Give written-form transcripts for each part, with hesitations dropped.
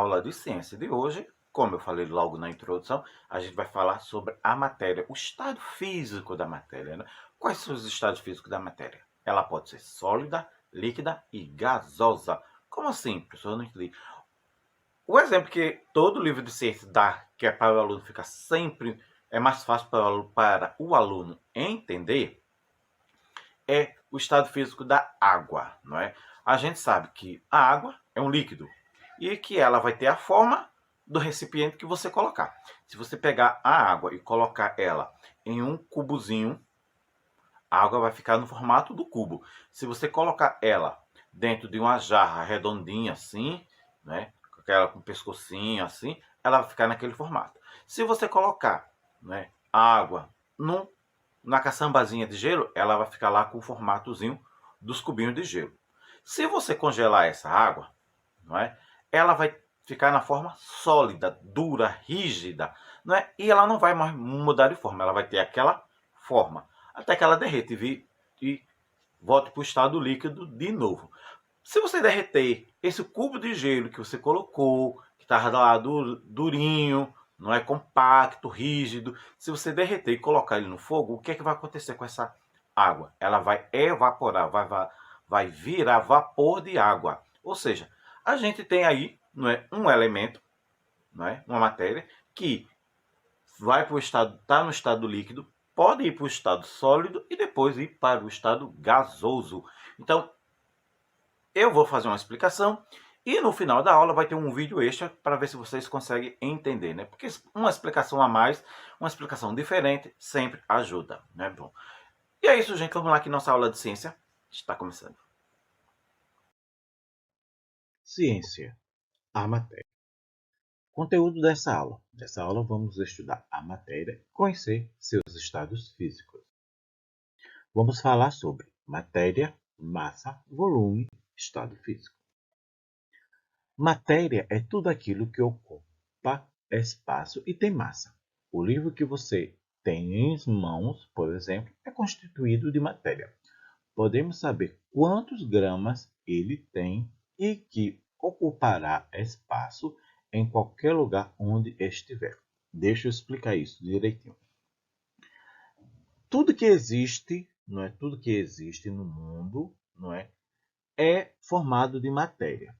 aula de ciência de hoje, como eu falei logo na introdução, a gente vai falar sobre a matéria, o estado físico da matéria, né? Quais são os estados físicos da matéria? Ela pode ser sólida, líquida e gasosa. Como assim, professor? Eu não entendi. O exemplo que todo livro de ciência dá, que é para o aluno ficar sempre, é mais fácil para o aluno entender, é o estado físico da água, não é? A gente sabe que a água é um líquido e que ela vai ter a forma do recipiente que você colocar. Se você pegar a água e colocar ela em um cubozinho, a água vai ficar no formato do cubo. Se você colocar ela dentro de uma jarra redondinha assim, né, aquela com pescocinho assim, ela vai ficar naquele formato. Se você colocar, né, a água na caçambazinha de gelo, ela vai ficar lá com o formatozinho dos cubinhos de gelo. Se você congelar essa água, não é? Ela vai ficar na forma sólida, dura, rígida, não é? E ela não vai mais mudar de forma, ela vai ter aquela forma até que ela derreta e volte para o estado líquido de novo. Se você derreter esse cubo de gelo que você colocou, que estava lá durinho, não é compacto, rígido, se você derreter e colocar ele no fogo, o que é que vai acontecer com essa água? Ela vai evaporar, vai virar vapor de água. Ou seja, a gente tem aí, não é, um elemento, não é, uma matéria que vai para o estado, está no estado líquido, pode ir para o estado sólido e depois ir para o estado gasoso. Então, eu vou fazer uma explicação e no final da aula vai ter um vídeo extra para ver se vocês conseguem entender, né? Porque uma explicação a mais, uma explicação diferente sempre ajuda, né? Bom, e é isso, gente. Vamos lá que nossa aula de ciência está começando. Ciência, a matéria. Conteúdo dessa aula. Nessa aula vamos estudar a matéria e conhecer seus estados físicos. Vamos falar sobre matéria, massa, volume, estado físico. Matéria é tudo aquilo que ocupa espaço e tem massa. O livro que você tem em mãos, por exemplo, é constituído de matéria. Podemos saber quantos gramas ele tem e que ocupará espaço em qualquer lugar onde estiver. Deixa eu explicar isso direitinho. Tudo que existe, não é? Tudo que existe no mundo, não é formado de matéria.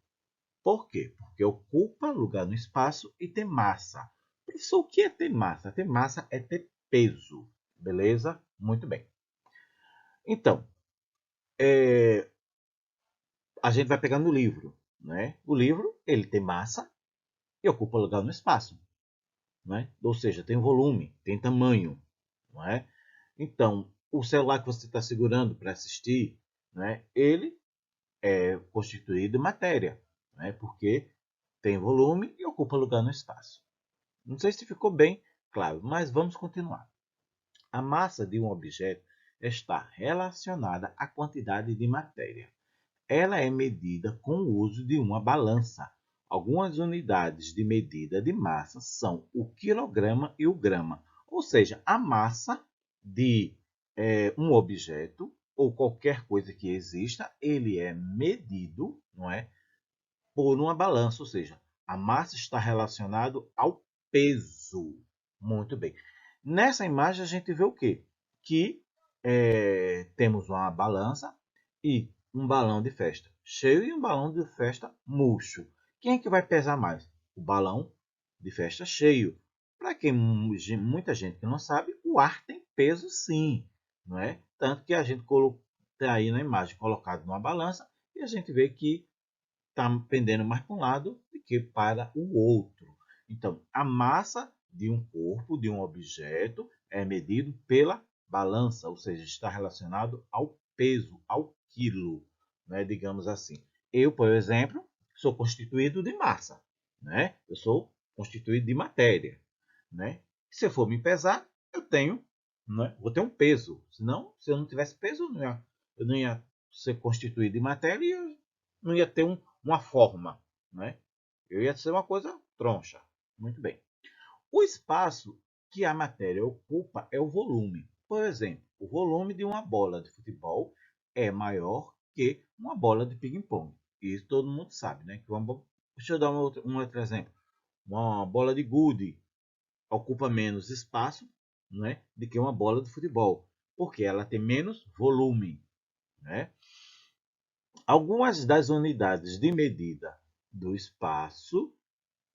Por quê? Porque ocupa lugar no espaço e tem massa. Professor, o que é ter massa? Ter massa é ter peso. Beleza? Muito bem. Então, a gente vai pegar no livro, né? O livro, ele tem massa e ocupa lugar no espaço, né? Ou seja, tem volume, tem tamanho, não é? Então, o celular que você está segurando para assistir, né? Ele é constituído de matéria, né? Porque tem volume e ocupa lugar no espaço. Não sei se ficou bem claro, mas vamos continuar. A massa de um objeto está relacionada à quantidade de matéria. Ela é medida com o uso de uma balança. Algumas unidades de medida de massa são o quilograma e o grama, ou seja, a massa de um objeto ou qualquer coisa que exista, ele é medido, não é, por uma balança, ou seja, a massa está relacionada ao peso. Muito bem. Nessa imagem a gente vê o quê? Que temos uma balança e um balão de festa cheio e um balão de festa murcho. Quem é que vai pesar mais? O balão de festa cheio. Para quem muita gente que não sabe, o ar tem peso sim, não é? Tanto que a gente está aí na imagem colocado numa balança e a gente vê que está pendendo mais para um lado do que para o outro. Então, a massa de um corpo, de um objeto, é medido pela balança, ou seja, está relacionado ao peso, ao quilo, né? Digamos assim. Eu, por exemplo, sou constituído de massa, né? Eu sou constituído de matéria, né? Se eu for me pesar, eu tenho, né? Vou ter um peso. Senão, se eu não tivesse peso, eu não ia ser constituído de matéria e eu não ia ter uma forma, né? Eu ia ser uma coisa troncha. Muito bem. O espaço que a matéria ocupa é o volume. Por exemplo, o volume de uma bola de futebol é maior que uma bola de ping-pong. Isso todo mundo sabe, né? Que uma Deixa eu dar um outro exemplo. Uma bola de gude ocupa menos espaço, né, do que uma bola de futebol, porque ela tem menos volume, né? Algumas das unidades de medida do espaço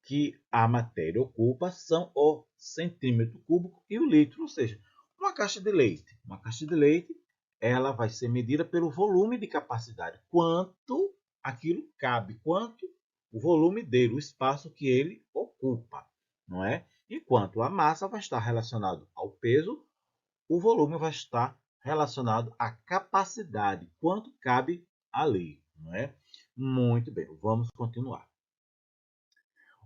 que a matéria ocupa são o centímetro cúbico e o litro, ou seja, uma caixa de leite. Uma caixa de leite, ela vai ser medida pelo volume de capacidade, quanto aquilo cabe, quanto o volume dele, o espaço que ele ocupa, não é? Enquanto a massa vai estar relacionado ao peso, o volume vai estar relacionado à capacidade, quanto cabe ali, não é? Muito bem, vamos continuar.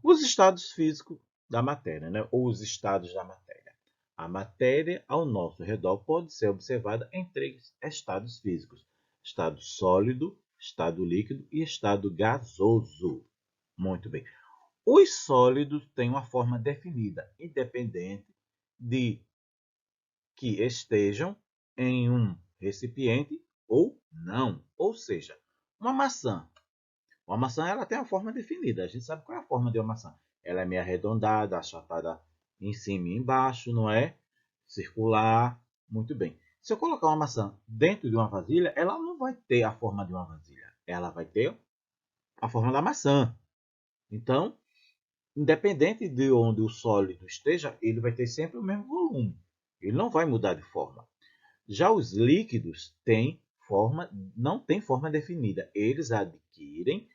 Os estados físicos da matéria, né? Ou os estados da matéria. A matéria ao nosso redor pode ser observada em 3 estados físicos: estado sólido, estado líquido e estado gasoso. Muito bem. Os sólidos têm uma forma definida, independente de que estejam em um recipiente ou não. Ou seja, uma maçã. Uma maçã ela tem uma forma definida. A gente sabe qual é a forma de uma maçã. Ela é meio arredondada, achatada em cima e embaixo, não é? Circular. Muito bem. Se eu colocar uma maçã dentro de uma vasilha, ela não vai ter a forma de uma vasilha. Ela vai ter a forma da maçã. Então, independente de onde o sólido esteja, ele vai ter sempre o mesmo volume. Ele não vai mudar de forma. Já os líquidos não têm forma definida. Eles adquirem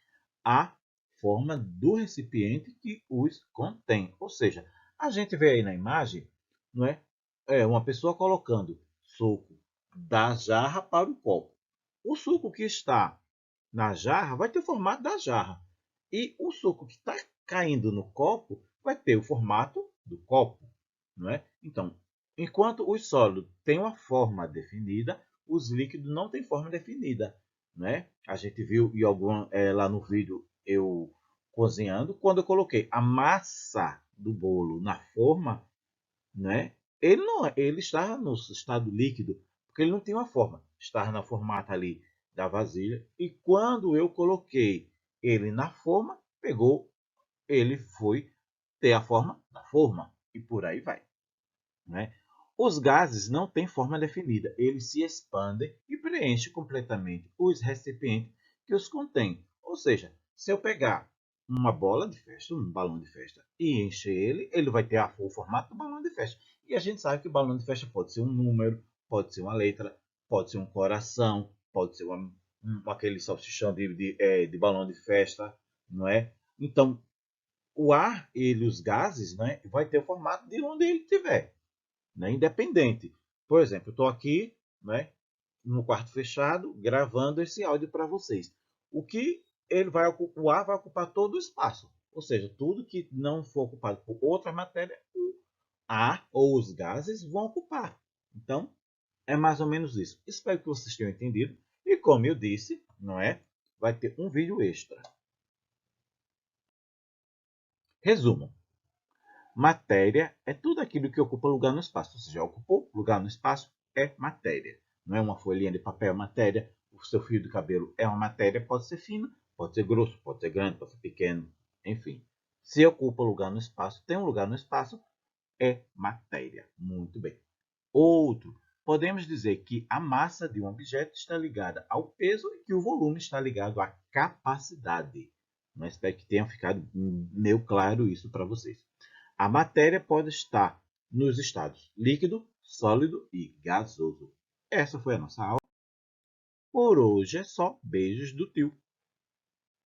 a forma do recipiente que os contém. Ou seja, a gente vê aí na imagem, não é? Uma pessoa colocando suco da jarra para o copo. O suco que está na jarra vai ter o formato da jarra. E o suco que está caindo no copo vai ter o formato do copo, não é? Então, enquanto os sólidos têm uma forma definida, os líquidos não têm forma definida, né? A gente viu lá no vídeo eu cozinhando, quando eu coloquei a massa do bolo na forma, né? Ele estava no estado líquido, porque ele não tinha uma forma, estava na formata ali da vasilha, e quando eu coloquei ele na forma, ele foi ter a forma da forma, e por aí vai, né? Os gases não têm forma definida, eles se expandem e preenchem completamente os recipientes que os contêm. Ou seja, se eu pegar uma bola de festa, um balão de festa, e encher ele vai ter o formato do balão de festa. E a gente sabe que o balão de festa pode ser um número, pode ser uma letra, pode ser um coração, pode ser aquele salsichão de balão de festa, não é? Então, o ar, os gases, né, vai ter o formato de onde ele estiver, né, independente. Por exemplo, eu estou aqui, né, no quarto fechado, gravando esse áudio para vocês. O ar vai ocupar todo o espaço. Ou seja, tudo que não for ocupado por outra matéria, o ar ou os gases vão ocupar. Então, é mais ou menos isso. Espero que vocês tenham entendido. E como eu disse, não é? Vai ter um vídeo extra. Resumo. Matéria é tudo aquilo que ocupa lugar no espaço. Ou seja, ocupou lugar no espaço é matéria. Não é uma folhinha de papel, é matéria. O seu fio de cabelo é uma matéria, pode ser fino, pode ser grosso, pode ser grande, pode ser pequeno, enfim. Se ocupa lugar no espaço, tem um lugar no espaço, é matéria. Muito bem. Outro, podemos dizer que a massa de um objeto está ligada ao peso e que o volume está ligado à capacidade. Mas espero que tenha ficado meio claro isso para vocês. A matéria pode estar nos estados líquido, sólido e gasoso. Essa foi a nossa aula. Por hoje é só. Beijos do tio.